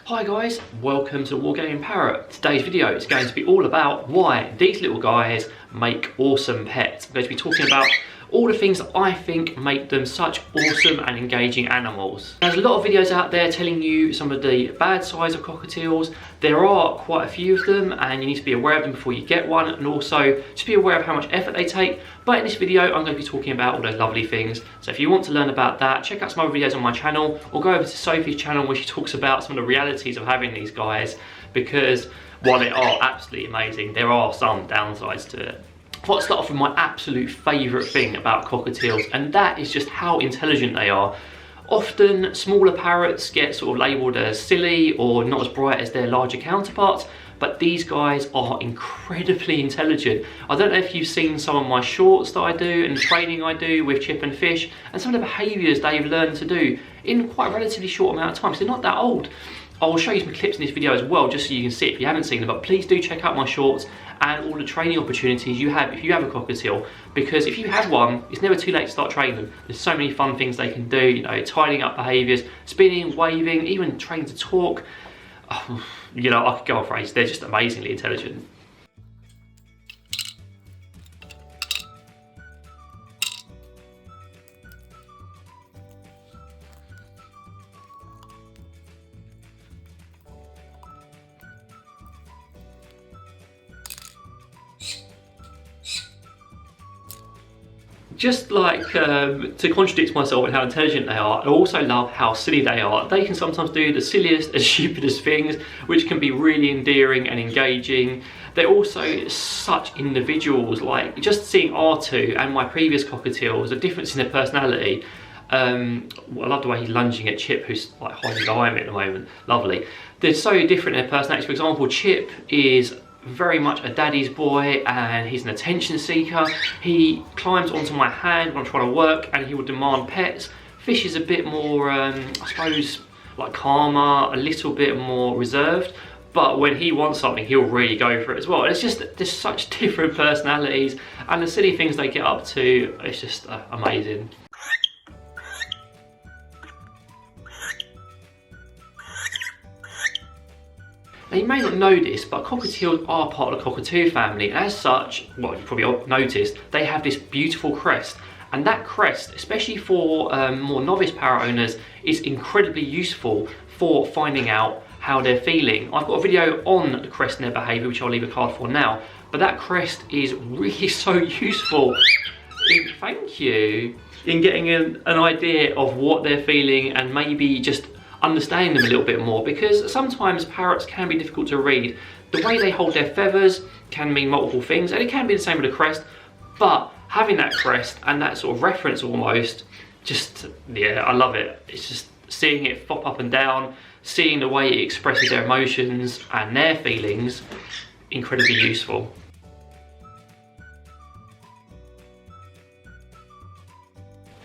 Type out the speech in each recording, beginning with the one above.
Hi guys, welcome to the Wargaming Parrot. Today's video is going to be all about why these little guys make awesome pets. I'm going to be talking about all the things that I think make them such awesome and engaging animals. There's a lot of videos out there telling you some of the bad sides of cockatiels. There are quite a few of them and you need to be aware of them before you get one, and also just be aware of how much effort they take. But in this video I'm going to be talking about all those lovely things. So if you want to learn about that, check out some other videos on my channel, or go over to Sophie's channel where she talks about some of the realities of having these guys, because while they are absolutely amazing, there are some downsides to it. I thought I'd start off with my absolute favourite thing about cockatiels, and that is just how intelligent they are. Often smaller parrots get sort of labelled as silly or not as bright as their larger counterparts, but these guys are incredibly intelligent. I don't know if you've seen some of my shorts that I do and training I do with Chip and Fish, and some of the behaviours they've learned to do in quite a relatively short amount of time, so they're not that old. I'll show you some clips in this video as well, just so you can see it if you haven't seen them, but please do check out my shorts and all the training opportunities you have if you have a cockatiel, because if you have one, it's never too late to start training them. There's so many fun things they can do, you know, tidying up behaviours, spinning, waving, even training to talk. Oh, you know, I could go on for ages. They're just amazingly intelligent. Just like, to contradict myself in how intelligent they are, I also love how silly they are. They can sometimes do the silliest and stupidest things, which can be really endearing and engaging. They're also such individuals, like just seeing R2 and my previous cockatiels, the difference in their personality. I love the way he's lunging at Chip, who's like hiding behind me at the moment. Lovely. They're so different in their personalities. For example, Chip is very much a daddy's boy and he's an attention seeker. He climbs onto my hand when I'm trying to work and he will demand pets. Fish is a bit more, I suppose, like calmer, a little bit more reserved, but when he wants something he'll really go for it as well. It's just, there's such different personalities, and the silly things they get up to, it's just amazing. Now you may not know this, but cockatiels are part of the cockatoo family, and as such, well, you probably all noticed, they have this beautiful crest. And that crest, especially for more novice parrot owners, is incredibly useful for finding out how they're feeling. I've got a video on the crest and their behaviour, which I'll leave a card for now, but that crest is really so useful thank you, in getting an idea of what they're feeling and maybe just understanding them a little bit more, because sometimes parrots can be difficult to read. The way they hold their feathers can mean multiple things, and it can be the same with the crest, but having that crest and that sort of reference almost, just, yeah, I love it. It's just seeing it flop up and down, seeing the way it expresses their emotions and their feelings, incredibly useful.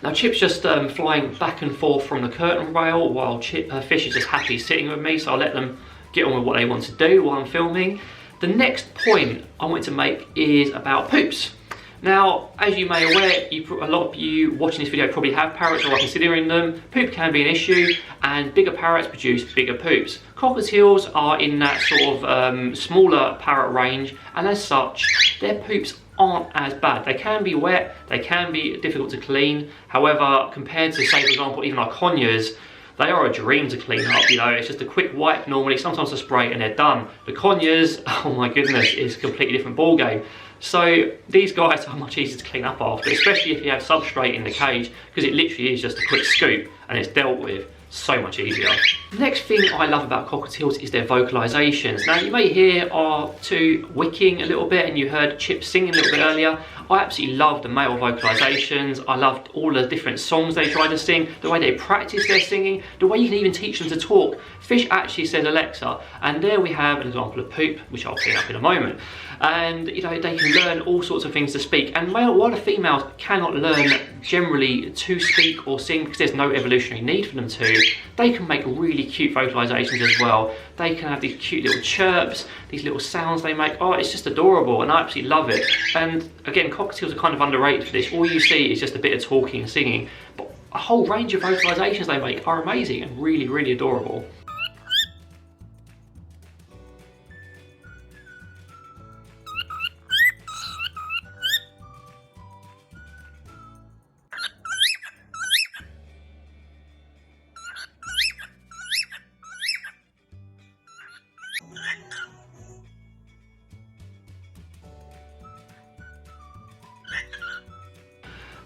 Now Chip's just flying back and forth from the curtain rail while Fish is just happy sitting with me, so I'll let them get on with what they want to do while I'm filming. The next point I want to make is about poops. Now, as you may be aware, a lot of you watching this video probably have parrots or are considering them. Poop can be an issue, and bigger parrots produce bigger poops. Cockatiels are in that sort of smaller parrot range, and as such, their poops aren't as bad. They can be wet, they can be difficult to clean. However, compared to, say, for example, even our conures, they are a dream to clean up, you know. It's just a quick wipe normally, sometimes a spray, and they're done. The conures, oh my goodness, is a completely different ball game. So these guys are much easier to clean up after, especially if you have substrate in the cage, because it literally is just a quick scoop and it's dealt with so much easier. The next thing I love about cockatiels is their vocalizations. Now you may hear R2 wicking a little bit, and you heard Chip singing a little bit earlier. I absolutely love the male vocalizations. I loved all the different songs they try to sing, the way they practice their singing, the way you can even teach them to talk. Fish actually says Alexa, and there we have an example of Poop, which I'll clean up in a moment. And you know, they can learn all sorts of things to speak, and while the females cannot learn generally to speak or sing because there's no evolutionary need for them to, they can make really cute vocalizations as well. They can have these cute little chirps, these little sounds they make. Oh, it's just adorable, and I absolutely love it. And again, cockatiels are kind of underrated for this. All you see is just a bit of talking and singing, but a whole range of vocalizations they make are amazing and really, really adorable.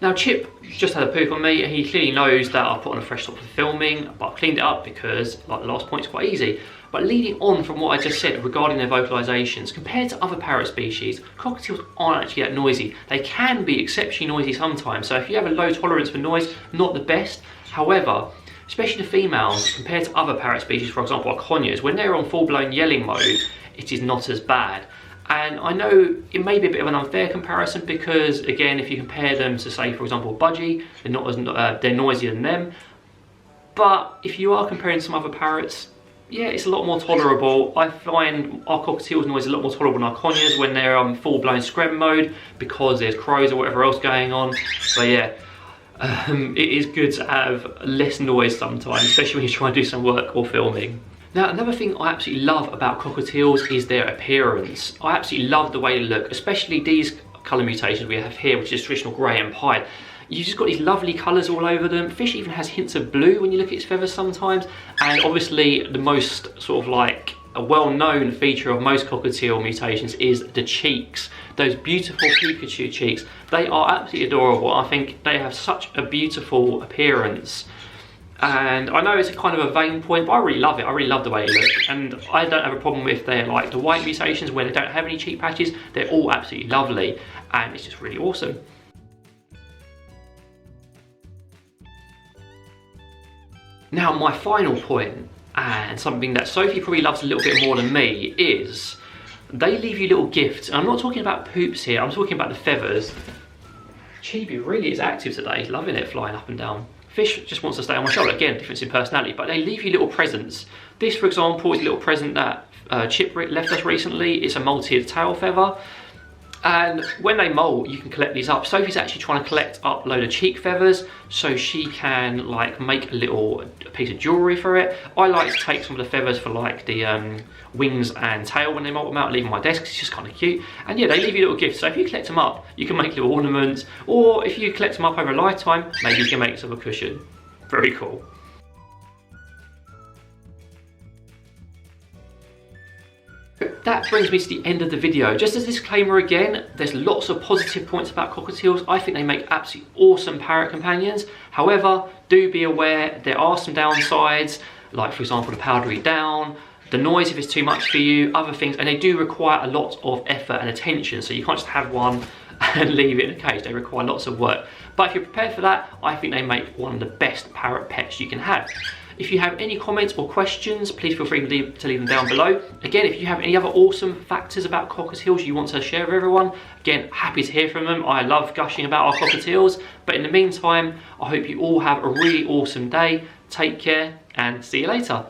Now Chip just had a poop on me, and he clearly knows that I put on a fresh top for filming, but I cleaned it up because, like the last point, it's quite easy. But leading on from what I just said regarding their vocalizations, compared to other parrot species, cockatiels aren't actually that noisy. They can be exceptionally noisy sometimes, so if you have a low tolerance for noise, not the best. However, especially the females, compared to other parrot species, for example, like conures, when they're on full-blown yelling mode, it is not as bad. And I know it may be a bit of an unfair comparison because, again, if you compare them to, say, for example, budgie, they're not as they're noisier than them. But if you are comparing some other parrots, yeah, it's a lot more tolerable. I find our cockatiels noise a lot more tolerable than our conures when they're on full-blown screm mode because there's crows or whatever else going on. So yeah, it is good to have less noise sometimes, especially when you're trying to do some work or filming. Now, another thing I absolutely love about cockatiels is their appearance. I absolutely love the way they look, especially these colour mutations we have here, which is traditional grey and pied. You've just got these lovely colours all over them. Fish even has hints of blue when you look at its feathers sometimes. And obviously the most sort of like a well-known feature of most cockatiel mutations is the cheeks. Those beautiful Pikachu cheeks. They are absolutely adorable. I think they have such a beautiful appearance. And I know it's a kind of a vain point, but I really love it. I really love the way they look. And I don't have a problem with their like the white mutations where they don't have any cheek patches. They're all absolutely lovely. And it's just really awesome. Now, my final point, and something that Sophie probably loves a little bit more than me, is they leave you little gifts. And I'm not talking about poops here, I'm talking about the feathers. Chibi really is active today, he's loving it, flying up and down. Fish just wants to stay on my shoulder, again, difference in personality, but they leave you little presents. This, for example, is a little present that Chip left us recently. It's a molted tail feather. And when they molt, you can collect these up. Sophie's actually trying to collect up a load of cheek feathers so she can like make a piece of jewellery for it. I like to take some of the feathers for like the wings and tail when they molt them out and leave them on my desk. It's just kind of cute. And yeah, they leave you little gifts. So if you collect them up, you can make little ornaments. Or if you collect them up over a lifetime, maybe you can make yourself a cushion. Very cool. That brings me to the end of the video. Just as a disclaimer again, there's lots of positive points about cockatiels. I think they make absolutely awesome parrot companions. However, do be aware there are some downsides, like for example the powdery down, the noise if it's too much for you, other things, and they do require a lot of effort and attention, so you can't just have one and leave it in a cage. They require lots of work. But if you're prepared for that, I think they make one of the best parrot pets you can have. If you have any comments or questions, please feel free to leave them down below. Again, if you have any other awesome factors about cockatiels you want to share with everyone, again, happy to hear from them. I love gushing about our cockatiels. But in the meantime, I hope you all have a really awesome day. Take care and see you later.